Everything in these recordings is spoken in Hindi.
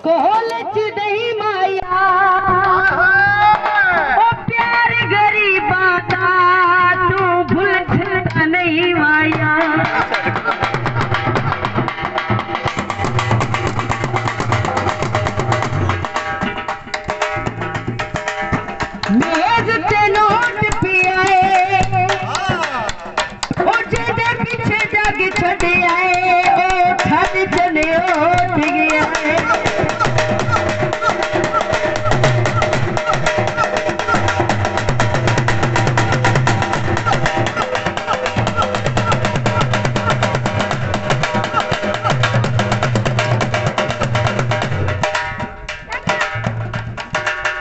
कोल च दही माया ओ प्यार गरीबा दा तू भूल सकता नहीं माया। मेज ते नोट पियाए ओ जेदे पीछे जग छड़ आए ओ छड़ चले उठ गया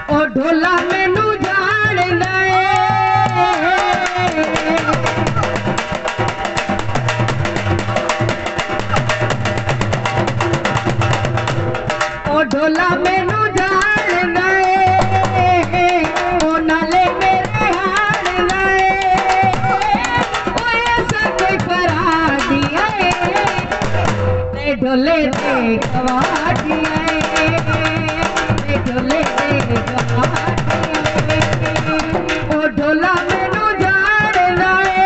ओ ढोला मैनू जान गए ओ ढोला मैनू जान गए ओ नाले मेरे हार गए ओ ऐसा कोई करा दिया ते ढोले दे गवा दिया ते ढोले दे गवा दिया ओ ढोला मैनू जान गए।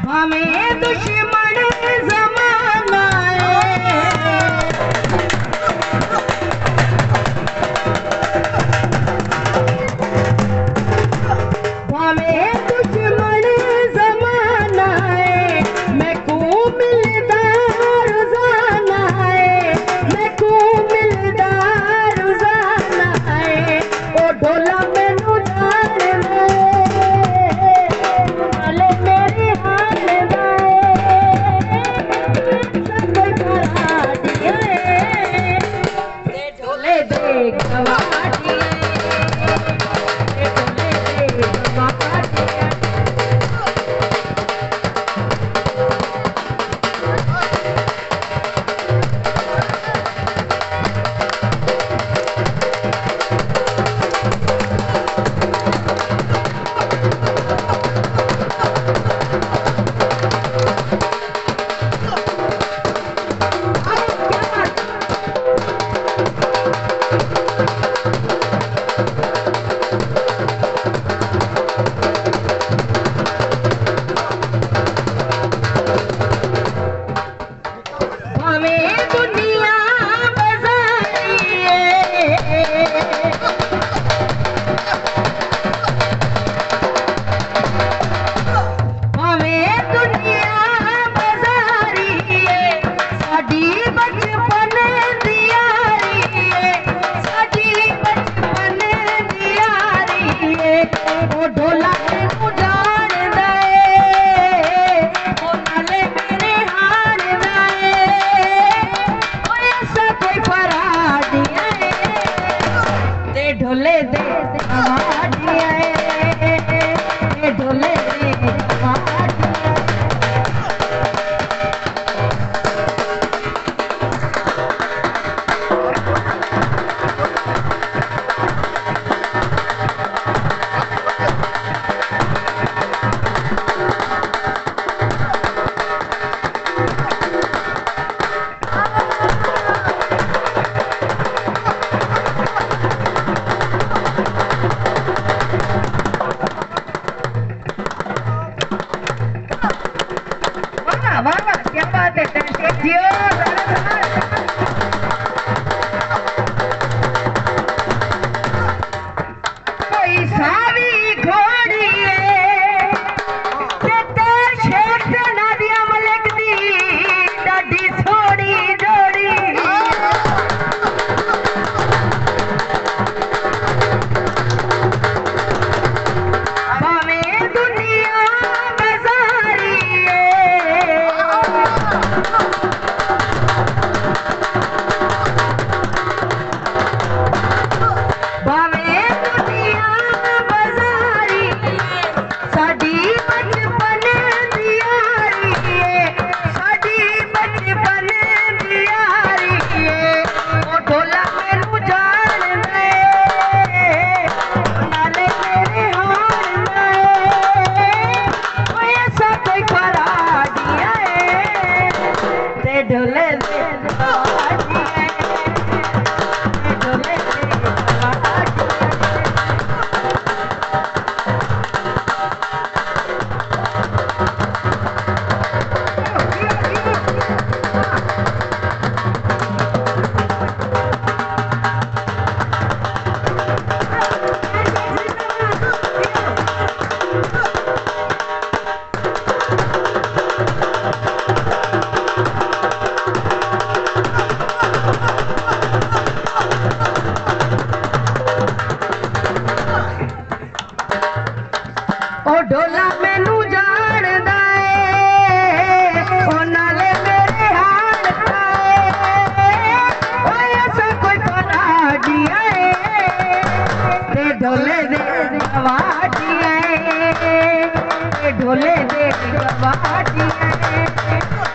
हमें दुश्मन ज़माना हमें दुश्मन ज़माना है मैं को मिलदा रोज़ाना है मैं को मिलदा रोज़ाना है ओ ढोला मैनू जान नाले मेरे हाल ढोले दे गवा दिए ढोले दे गवा दिए। हमें दुनिया बज़ारी हमें दुनिया बज़ारी साडी बचपन दी यारी साडी बचपन दी यारी ओ ढोला मैनू जान गए ओ नाले मेरे हार गए ओ ऐसा कोई फरा दिया ते ढोले दे गवा दिया ते ढोले दे गवा दिया। वाह वाह क्या बात है कोई सावी घोड़ी शेख नादिया मलिक दी डाडी थोड़ी जोड़ी भावें दुनिया बज़ारी साडियां ने